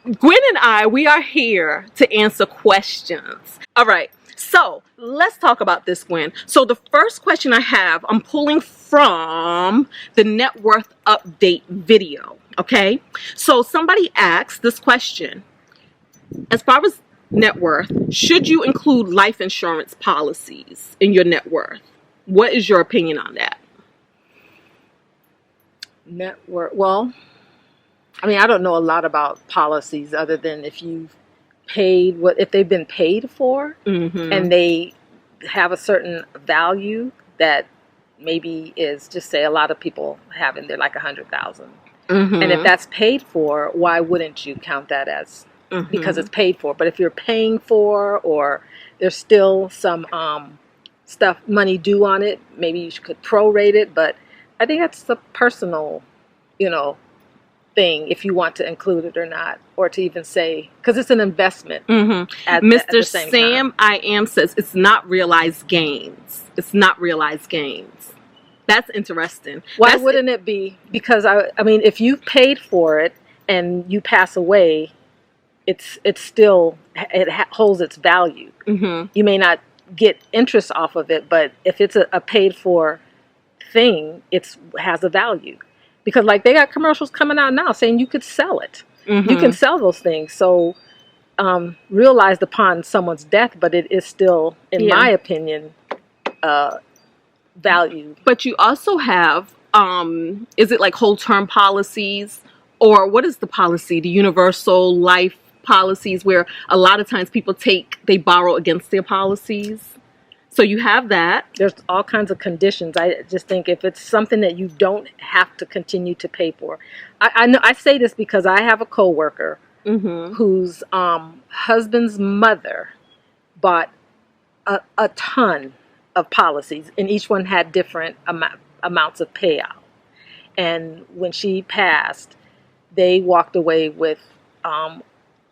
Gwen and I, we are here to answer questions. All right. So let's talk about this, Gwen. So the first question I have, I'm pulling from the net worth update video. Okay. So somebody asked this question. As far as net worth, should you include life insurance policies in your net worth? What is your opinion on that? Net worth. Well, I mean, I don't know a lot about policies other than if you've paid if they've been paid for, and they have a certain value that maybe is, just say a lot of people have in there like 100,000. And if that's paid for, why wouldn't you count that as because it's paid for? But if you're paying for, or there's still some money due on it, maybe you could prorate it. But I think that's a personal, thing, if you want to include it or not, or to even say, because it's an investment. Mr. Sam I Am says it's not realized gains. It's not realized gains. That's interesting. Why wouldn't it be? Because I mean, if you've paid for it and you pass away, it's still, holds its value. You may not get interest off of it, but if it's a paid for thing, it has a value. Because like they got commercials coming out now saying you could sell it. You can sell those things. So realized upon someone's death, but it is still, in my opinion, value. But you also have, is it like whole term policies, or what is the policy? The universal life policies, where a lot of times people they borrow against their policies. So you have that. There's all kinds of conditions. I just think if it's something that you don't have to continue to pay for. I know I say this because I have a coworker whose husband's mother bought a ton of policies, and each one had different amounts of payout. And when she passed, they walked away with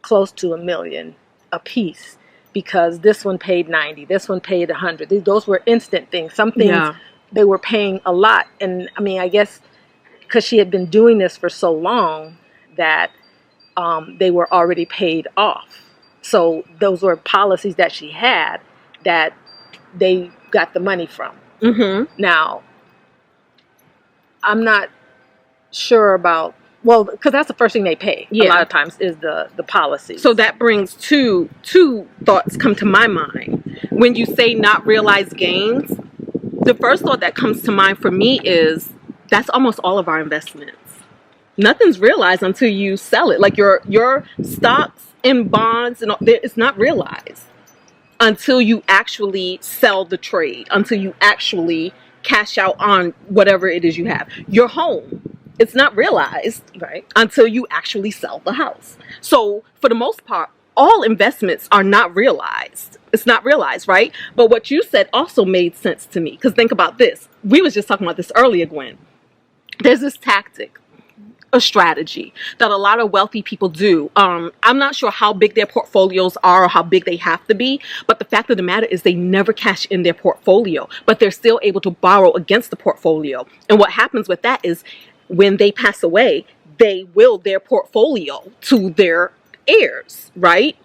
close to $1 million apiece. Because this one paid 90, this one paid 100. Those were instant things. Some things they were paying a lot. And I mean, I guess because she had been doing this for so long that they were already paid off. So those were policies that she had that they got the money from. Now, I'm not sure about, well, because that's the first thing they pay a lot of times is the policy. So that brings two thoughts come to my mind. When you say not realized gains, the first thought that comes to mind for me is that's almost all of our investments. Nothing's realized until you sell it. Like your stocks and bonds, and all, it's not realized until you actually sell the trade, until you actually cash out on whatever it is you have. Your home. It's not realized until you actually sell the house. So for the most part, all investments are not realized. It's not realized, right? But what you said also made sense to me. Because think about this. We was just talking about this earlier, Gwen. There's this tactic, a strategy that a lot of wealthy people do. I'm not sure how big their portfolios are or how big they have to be. But the fact of the matter is they never cash in their portfolio. But they're still able to borrow against the portfolio. And what happens with that is when they pass away, they will their portfolio to their heirs, right?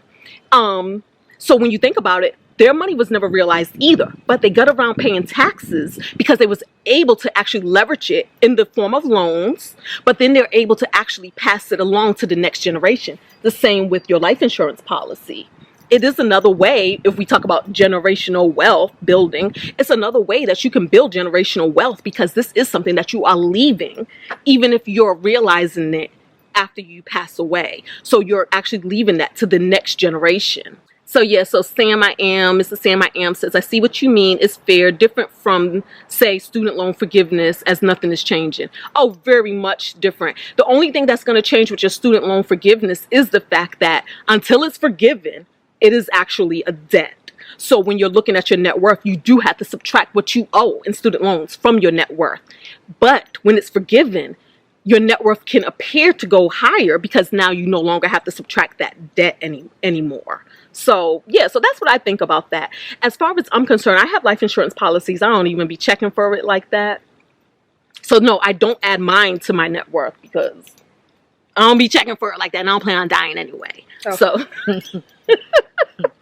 So when you think about it, their money was never realized either, but they got around paying taxes because they was able to actually leverage it in the form of loans, but then they're able to actually pass it along to the next generation. The same with your life insurance policy. It is another way, if we talk about generational wealth building, it's another way that you can build generational wealth because this is something that you are leaving, even if you're realizing it after you pass away. So you're actually leaving that to the next generation. So so Mr. Sam I Am says, I see what you mean. It's fair, different from, say, student loan forgiveness as nothing is changing. Oh, very much different. The only thing that's going to change with your student loan forgiveness is the fact that until it's forgiven, it is actually a debt. So when you're looking at your net worth, you do have to subtract what you owe in student loans from your net worth. But when it's forgiven, your net worth can appear to go higher because now you no longer have to subtract that debt anymore. So so that's what I think about that. As far as I'm concerned, I have life insurance policies. I don't even be checking for it like that. So no, I don't add mine to my net worth because I don't be checking for it like that, and I don't plan on dying anyway. Okay. So,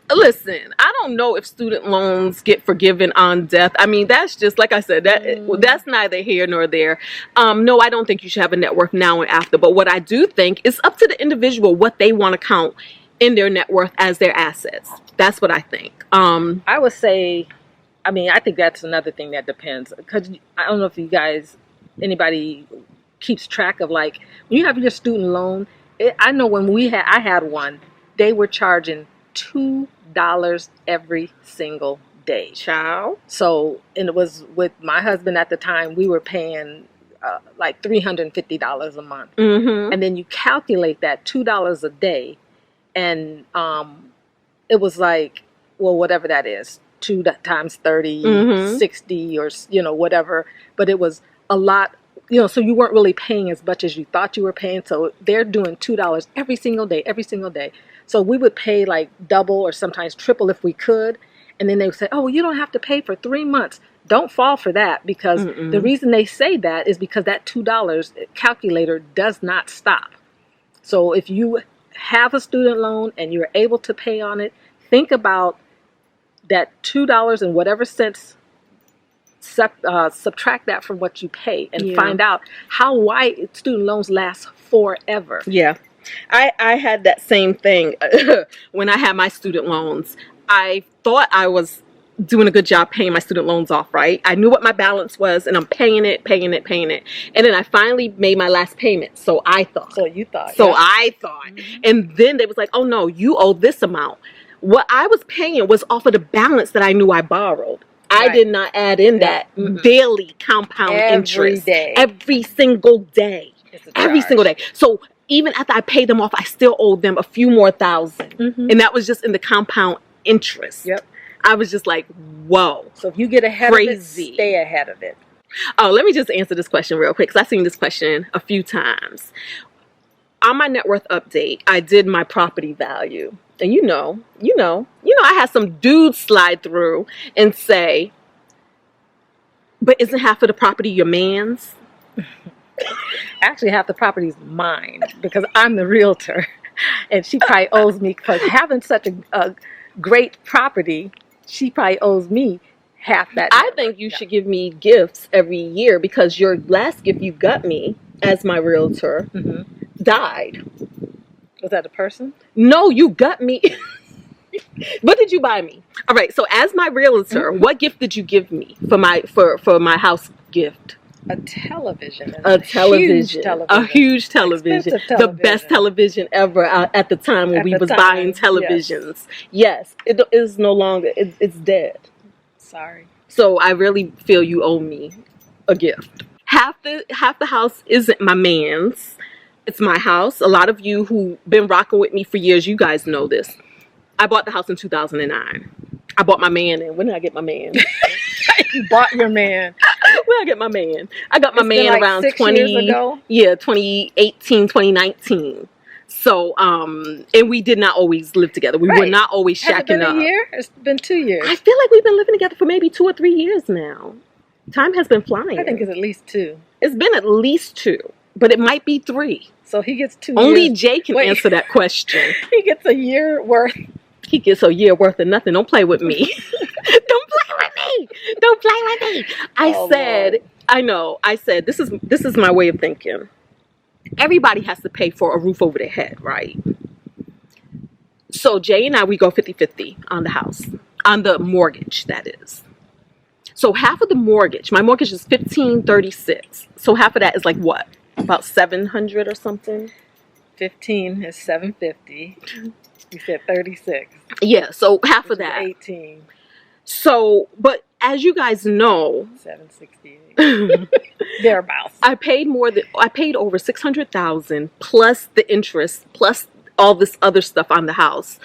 listen, I don't know if student loans get forgiven on death. I mean, that's just, like I said, that's neither here nor there. No, I don't think you should have a net worth now and after. But what I do think is up to the individual what they want to count in their net worth as their assets. That's what I think. I would say, I mean, I think that's another thing that depends. Because I don't know if anybody keeps track of, like, when you have your student loan, I know when I had one, they were charging $2 every single day. Child. So, and it was with my husband at the time, we were paying like $350 a month. Mm-hmm. And then you calculate that $2 a day, and it was like, well, whatever that is, 2 times 30, 60, or, whatever. But it was a lot, so you weren't really paying as much as you thought you were paying. So they're doing $2 every single day. So we would pay like double or sometimes triple if we could. And then they would say, oh, well, you don't have to pay for 3 months. Don't fall for that, because the reason they say that is because that $2 calculator does not stop. So if you have a student loan and you're able to pay on it, think about that $2 and whatever cents, subtract that from what you pay, and find out why student loans last forever. Yeah. I had that same thing when I had my student loans. I thought I was doing a good job paying my student loans off, right? I knew what my balance was, and I'm paying it. And then I finally made my last payment. So I thought. And then they was like, oh no, you owe this amount. What I was paying was off of the balance that I knew I borrowed. I did not add in that daily compound interest. Every single day. Every single day. So even after I paid them off, I still owed them a few more thousand. And that was just in the compound interest. Yep. I was just like, whoa. So if you get ahead of it, stay ahead of it. Oh, let me just answer this question real quick, because I've seen this question a few times. On my net worth update, I did my property value. And you know, I had some dudes slide through and say, but isn't half of the property your man's? Actually, half the property is mine, because I'm the realtor. And she probably owes me, because having such a great property, she probably owes me half that. I think you should give me gifts every year, because your last gift you got me as my realtor died. Was that a person? No, you got me. What did you buy me? All right, so as my realtor, what gift did you give me for my house gift? A television. A huge television. The best television ever at the time when we was buying televisions. Yes, it is no longer. It's dead. Sorry. So I really feel you owe me a gift. Half the house isn't my man's. It's my house. A lot of you who been rocking with me for years, you guys know this. I bought the house in 2009. I bought my man in. When did I get my man? You bought your man. When did I get my man? I got my man like around 6 years ago? 2018, 2019. So, and we did not always live together. We were not always shacking up. Has it been a year? It's been 2 years. I feel like we've been living together for maybe 2 or 3 years now. Time has been flying. I think it's at least 2. It's been at least 2, but it might be 3. So he gets 2 Only years. Jay can answer that question. He gets a year worth. He gets a year worth of nothing. Don't play with me. Don't play with me. I said, this is my way of thinking. Everybody has to pay for a roof over their head, right? So Jay and I, we go 50-50 on the house, on the mortgage, that is. So half of the mortgage, my mortgage is $1,536. So half of that is like what? About $700 or something? 15 is $750. You said 36. Yeah, so half of that. 18. So, but as you guys know, $768. Thereabouts. I paid over $600,000 plus the interest plus all this other stuff on the house.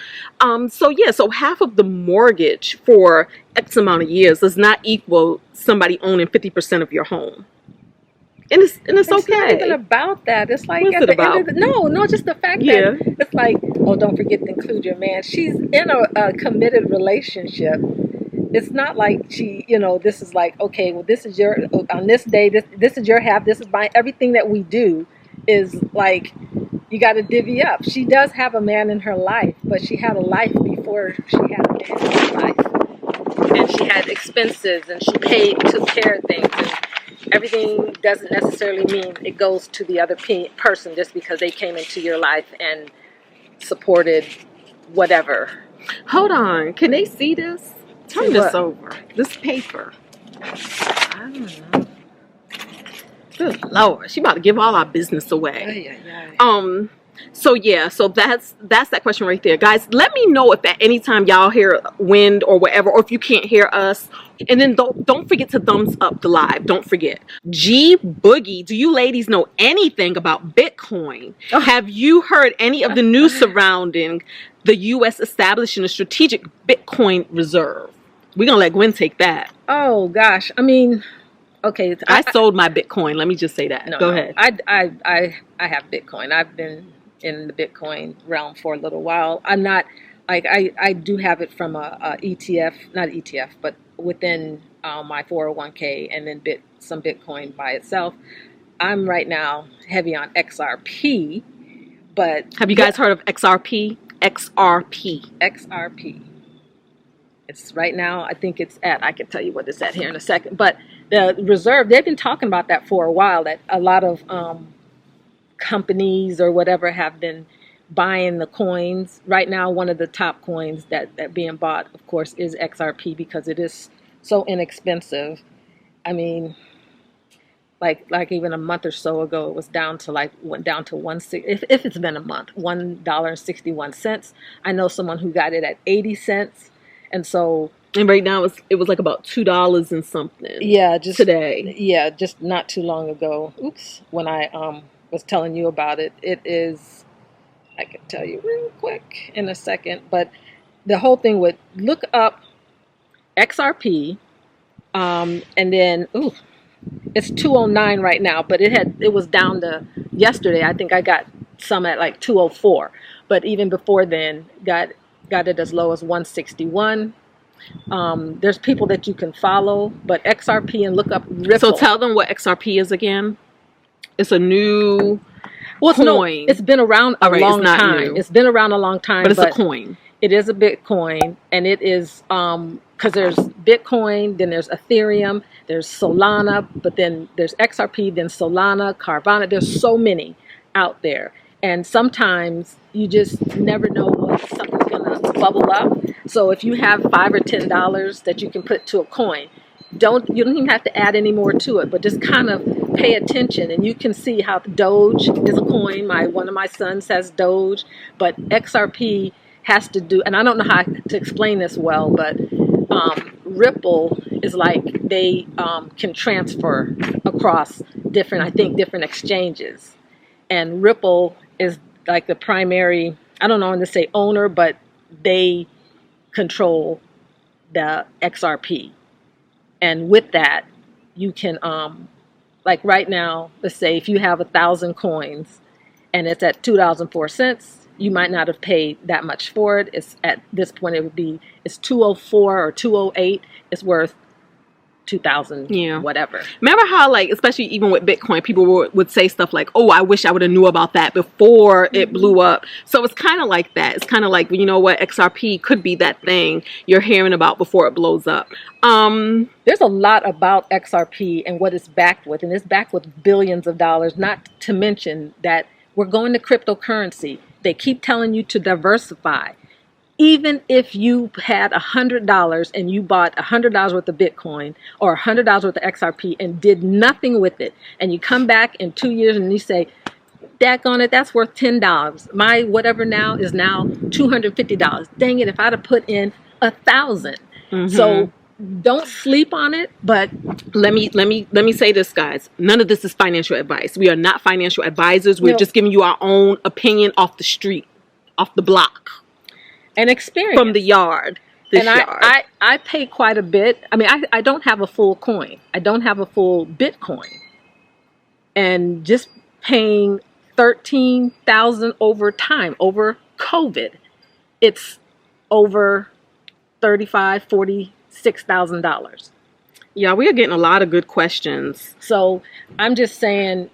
So half of the mortgage for X amount of years does not equal somebody owning 50% of your home. And it's okay. It's not even about that. It's like What's at it the about? end of no, just the fact that it's like, oh, don't forget to include your man. She's in a committed relationship. It's not like she, this is like, okay, well, this is your, on this day, this is your half, this is my, everything that we do is like you got to divvy up. She does have a man in her life, but she had a life before she had a man in her life. And she had expenses, and she took care of things. And everything doesn't necessarily mean it goes to the other person just because they came into your life and supported whatever. Hold on. Can they see this? Turn this over. This paper. I don't know. Good Lord. She about to give all our business away. Yeah. So that's that question right there. Guys, let me know if at any time y'all hear wind or whatever, or if you can't hear us. And then don't forget to thumbs up the live. Don't forget. G Boogie, do you ladies know anything about Bitcoin? Oh. Have you heard any of the news surrounding the U.S. establishing a strategic Bitcoin reserve? We're going to let Gwen take that. Oh, gosh. I mean, okay. I sold my Bitcoin. Let me just say that. Go ahead. I have Bitcoin. I've been in the Bitcoin realm for a little while. I'm not, like, I do have it from a ETF, not ETF, but within my 401k, and then some Bitcoin by itself. I'm right now heavy on XRP, but... Have you guys heard of XRP? XRP. It's right now, I think it's at, I can tell you what it's at here in a second, but the reserve, they've been talking about that for a while, that a lot of companies or whatever have been buying the coins. Right now, one of the top coins that being bought, of course, is XRP because it is so inexpensive. I mean, like even a month or so ago, it was went down to if it's been a month, $1.61. I know someone who got it at 80 cents. And so, and right now it was like about $2 and something. Yeah, just today. Yeah, just not too long ago. Oops, when I was telling you about it, it is. I can tell you real quick in a second, but the whole thing would look up XRP, and then it's 209 right now, but it was down to yesterday. I think I got some at like 204, but even before then, got it as low as 161. There's people that you can follow, but XRP, and look up Ripple. So tell them what XRP is again. It's a new coin. It's been around a long time. It's been around a long time, but it's a coin. It is a Bitcoin, and it is because there's Bitcoin, then there's Ethereum, there's Solana, but then there's XRP, then Solana, Carvana. There's so many out there. And sometimes you just never know when something's going to bubble up. So if you have $5 or $10 that you can put to a coin, you don't even have to add any more to it, but just kind of pay attention, and you can see how Doge is a coin. One of my sons has Doge, but XRP has to do, and I don't know how to explain this well, but Ripple is like they can transfer across different exchanges. And Ripple is like the primary, I don't know when to say owner, but they control the XRP. And with that, you can, like right now, let's say if you have 1,000 coins and it's at $2.04, you might not have paid that much for it. It's at this point, it's 204 or 208. It's worth 2,000, whatever. Remember how, like, especially even with Bitcoin, people would say stuff like, oh, I wish I would have knew about that before it blew up. So it's kind of like that. It's kind of like, you know what, XRP could be that thing you're hearing about before it blows up. There's a lot about XRP and what it's backed with, and it's backed with billions of dollars, not to mention that we're going to cryptocurrency. They keep telling you to diversify. Even if you had $100 and you bought $100 worth of Bitcoin or $100 worth of XRP and did nothing with it, and you come back in 2 years and you say, daggone it, that's worth $10. My whatever now is now $250. Dang it, if I'd have put in 1,000. So don't sleep on it. But let me say this, guys. None of this is financial advice. We are not financial advisors. We're just giving you our own opinion off the street, off the block. And experience. From the yard. I pay quite a bit. I mean, I don't have a full coin. I don't have a full Bitcoin. And just paying $13,000 over time, over COVID, it's over $35,000, $46,000. Yeah, we are getting a lot of good questions. So I'm just saying,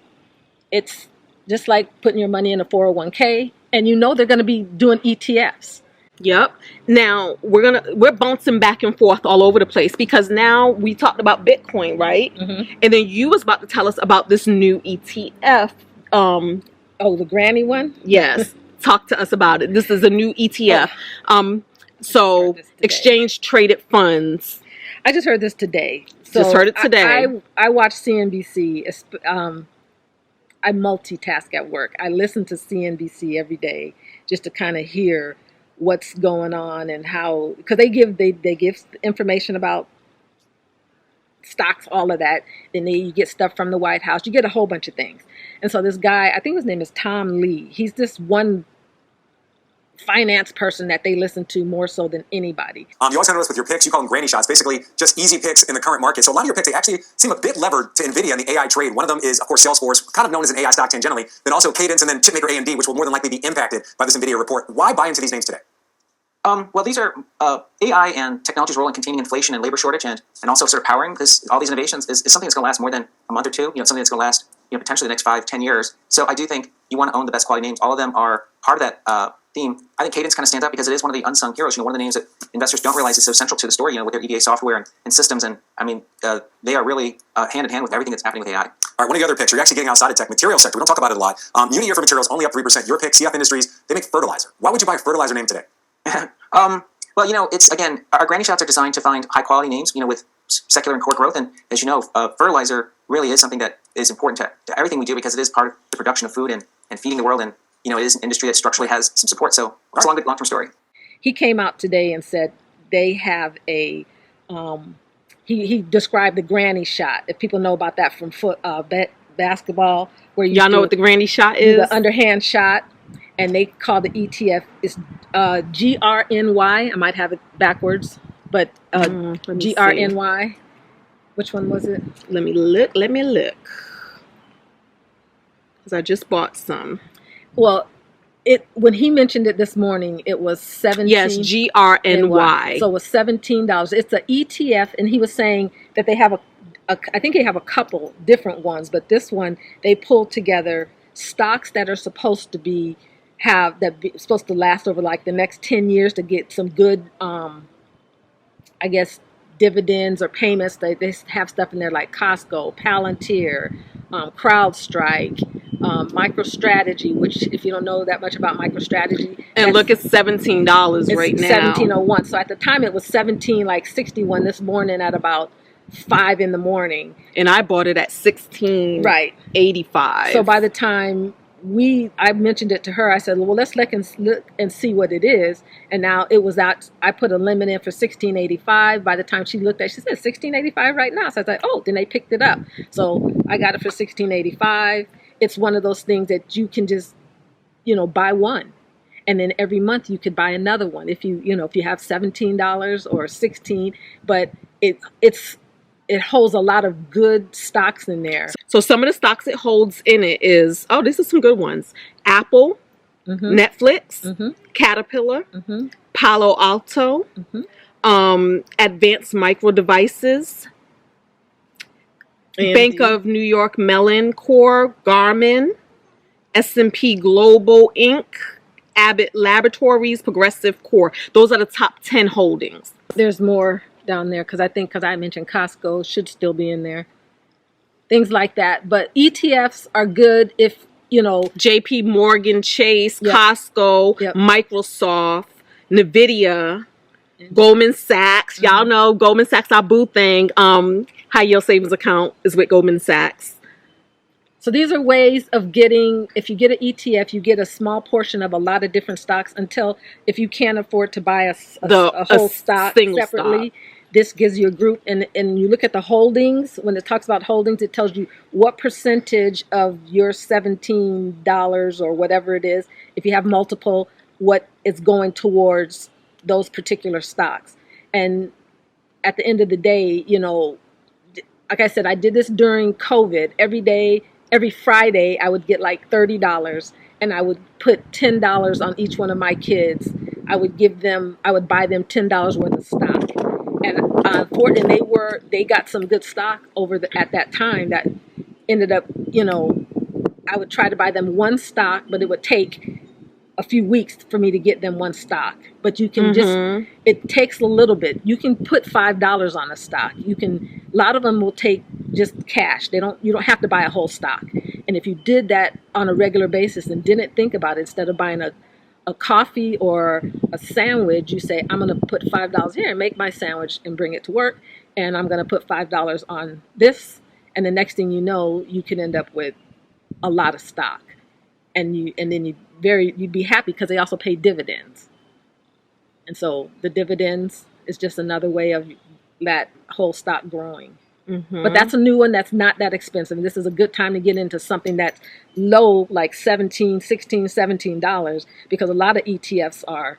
just like putting your money in a 401k, and you know they're going to be doing ETFs. Yep. Now we're bouncing back and forth all over the place because now we talked about Bitcoin, right? And then you was about to tell us about this new ETF. Oh, the granny one? Yes. Talk to us about it. This is a new ETF. So exchange traded funds. I just heard this today. So just heard it today. I watch CNBC. I multitask at work. I listen to CNBC every day just to kind of hear what's going on and how, because they give information about stocks, all of that. Then you get stuff from the White House. You get a whole bunch of things. And so this guy, I think his name is Tom Lee. He's this one finance person that they listen to more so than anybody. You always notice with your picks, you call them granny shots, basically just easy picks in the current market. So a lot of your picks, they actually seem a bit levered to NVIDIA and the AI trade. One of them is, of course, Salesforce, kind of known as an AI stock tangentially, then also Cadence and then chipmaker AMD, which will more than likely be impacted by this NVIDIA report. Why buy into these names today? Well, these are AI and technology's role in containing inflation and labor shortage and also sort of powering this, all these innovations is something that's going to last more than a month or two, something that's going to last, potentially the next 5-10 years. So I do think you want to own the best quality names. All of them are part of that theme. I think Cadence kind of stands out because it is one of the unsung heroes. One of the names that investors don't realize is so central to the story, with their EDA software and systems. And I mean, they are really hand in hand with everything that's happening with AI. All right, one of the other picks, you're actually getting outside of tech, material sector. We don't talk about it a lot. Unit year for materials, only up 3%. Your pick, CF Industries, they make fertilizer. Why would you buy a fertilizer name today? Well, it's, again, our granny shots are designed to find high quality names, with secular and core growth. And as you know, fertilizer really is something that is important to everything we do because it is part of the production of food and feeding the world. And, it is an industry that structurally has some support. So it's a long-term story. He came out today and said they have a, he described the granny shot. If people know about that from basketball, where y'all know what the granny shot is? The underhand shot. And they call the ETF is GRNY. I might have it backwards, but GRNY. Which one was it? Let me look. Because I just bought some. Well, when he mentioned it this morning, it was $17. Yes, GRNY. So it was $17. It's an ETF, and he was saying that they have I think they have a couple different ones, but this one they pulled together stocks that are supposed to be supposed to last over like the next 10 years to get some good, I guess, dividends or payments. They have stuff in there like Costco, Palantir, CrowdStrike, MicroStrategy, which if you don't know that much about MicroStrategy. And look, it's $17 right now. $17.01. So at the time it was $17.61 this morning at about 5 in the morning. And I bought it at $16.85. So by the time I mentioned it to her, I said, well, let's look and see what it is. And now it was out. I put a limit in for $16.85. By the time she looked at it, she said $16.85 right now. So I was like, oh, then they picked it up. So I got it for $16.85. It's one of those things that you can just, buy one. And then every month you could buy another one if you have $17 or $16. But it holds a lot of good stocks in there. So some of the stocks it holds in it is, these are some good ones. Apple, Netflix, Caterpillar, Palo Alto, Advanced Micro Devices, Bank of New York Mellon Corp, Garmin, S&P Global Inc., Abbott Laboratories, Progressive Corp. Those are the top 10 holdings. There's more down there because I mentioned Costco should still be in there. Things like that. But ETFs are good if, JP Morgan Chase, Costco, Microsoft, NVIDIA, Goldman Sachs. Y'all know Goldman Sachs, our boo thing. High yield savings account is with Goldman Sachs. So these are ways of getting, if you get an ETF, you get a small portion of a lot of different stocks until if you can't afford to buy a whole stock separately. This gives you a group, and you look at the holdings. When it talks about holdings, it tells you what percentage of your $17 or whatever it is, if you have multiple, what is going towards those particular stocks. And at the end of the day, like I said, I did this during COVID. Every Friday, I would get like $30, and I would put $10 on each one of my kids. I would buy them $10 worth of stock. And unfortunately, they got some good stock at that time that ended up, I would try to buy them one stock, but it would take a few weeks for me to get them one stock. But you can it takes a little bit. You can put $5 on a stock. A lot of them will take just cash. You don't have to buy a whole stock. And if you did that on a regular basis and didn't think about it, instead of buying a coffee or a sandwich, you say, I'm going to put $5 here and make my sandwich and bring it to work. And I'm going to put $5 on this. And the next thing you know, you can end up with a lot of stock. And then you'd be happy because they also pay dividends. And so the dividends is just another way of that whole stock growing. But that's a new one that's not that expensive. And this is a good time to get into something that's low, like $16, $17, because a lot of ETFs are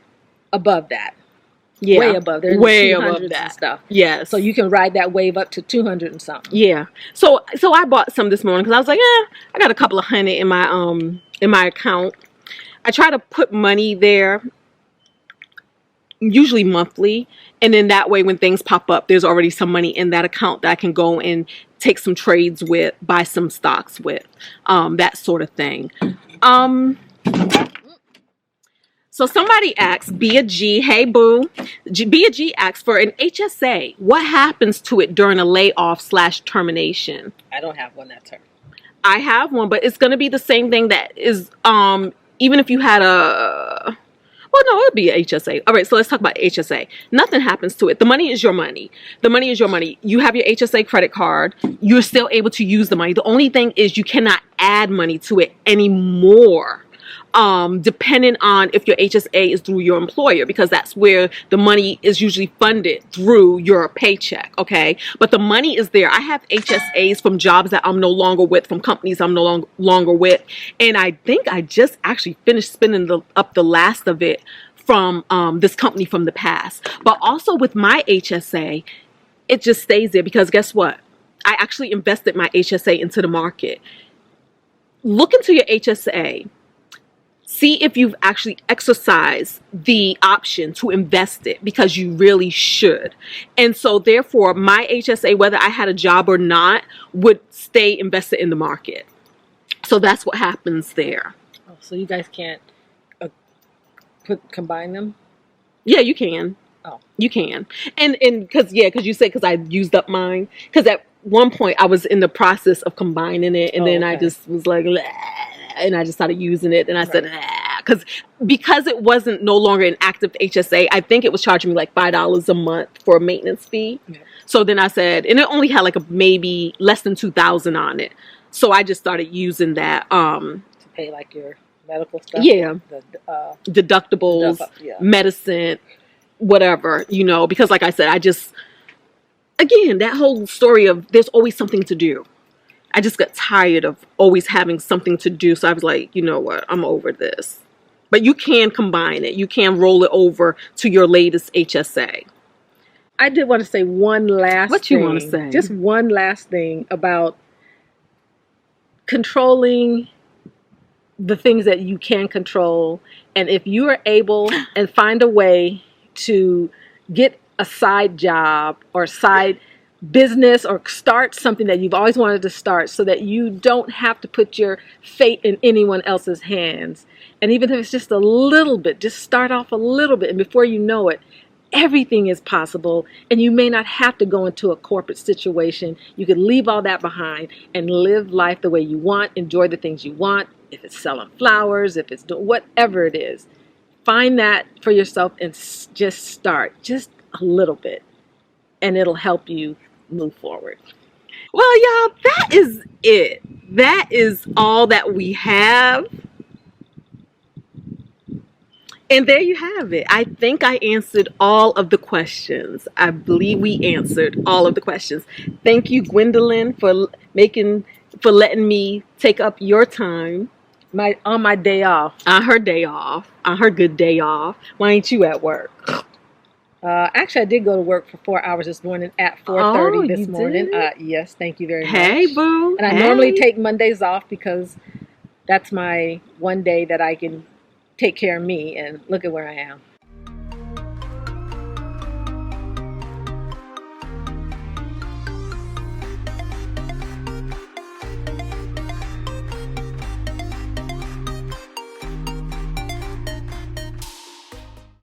above that. Yeah, way above. They're in way the 200s above that and stuff. Yes. So you can ride that wave up to 200 and something. Yeah. So I bought some this morning because I was like, I got a couple of hundred in my account. I try to put money there, usually monthly, and then that way when things pop up, there's already some money in that account that I can go and take some trades with, buy some stocks with, that sort of thing. So somebody asks, Bia G, hey boo. Bia G asks for an HSA. What happens to it during a layoff / termination? I don't have one that's her. I have one, but it's going to be the same thing that is, even if you had a, well, no, it would be a HSA. All right, so let's talk about HSA. Nothing happens to it. The money is your money. The money is your money. You have your HSA credit card. You're still able to use the money. The only thing is you cannot add money to it anymore. Depending on if your HSA is through your employer, because that's where the money is usually funded through your paycheck, okay? But the money is there. I have HSAs from jobs that I'm no longer with, from companies I'm no longer with, and I think I just actually finished spending up the last of it from this company from the past. But also with my HSA, it just stays there because guess what? I actually invested my HSA into the market. Look into your HSA. See if you've actually exercised the option to invest it, because you really should. And so therefore, my HSA, whether I had a job or not, would stay invested in the market. So that's what happens there. Oh, so you guys can't combine them? Yeah, you can. Oh, you can. And because you said because I used up mine. Because at one point I was in the process of combining it, and then I just was like, and I just started using it, and I said, because it wasn't no longer an active HSA, I think it was charging me like $5 a month for a maintenance fee. Yeah. So then I said, and it only had like maybe less than $2,000 on it. So I just started using that to pay like your medical stuff. Yeah, deductibles, medicine, whatever, because like I said, again, that whole story of there's always something to do. I just got tired of always having something to do. So I was like, you know what? I'm over this. But you can combine it. You can roll it over to your latest HSA. I did want to say one last thing. What you want to say? Just one last thing about controlling the things that you can control. And if you are able and find a way to get a side job or side business or start something that you've always wanted to start, so that you don't have to put your fate in anyone else's hands. And even if it's just a little bit, just start off a little bit, and before you know it, everything is possible. And you may not have to go into a corporate situation. You can leave all that behind and live life the way you want, enjoy the things you want. If it's selling flowers, if it's doing whatever it is, find that for yourself and just start just a little bit, and it'll help you move forward. Well, y'all, that is it. That is all that we have. And there you have it. I think I answered all of the questions. I believe we answered all of the questions. Thank you, Gwendolyn, for letting me take up your time. On my day off. On her day off. On her good day off. Why ain't you at work? Actually, I did go to work for 4 hours this morning at 4:30 this morning. Yes, thank you very much. Hey, boo. And I normally take Mondays off because that's my one day that I can take care of me, and look at where I am.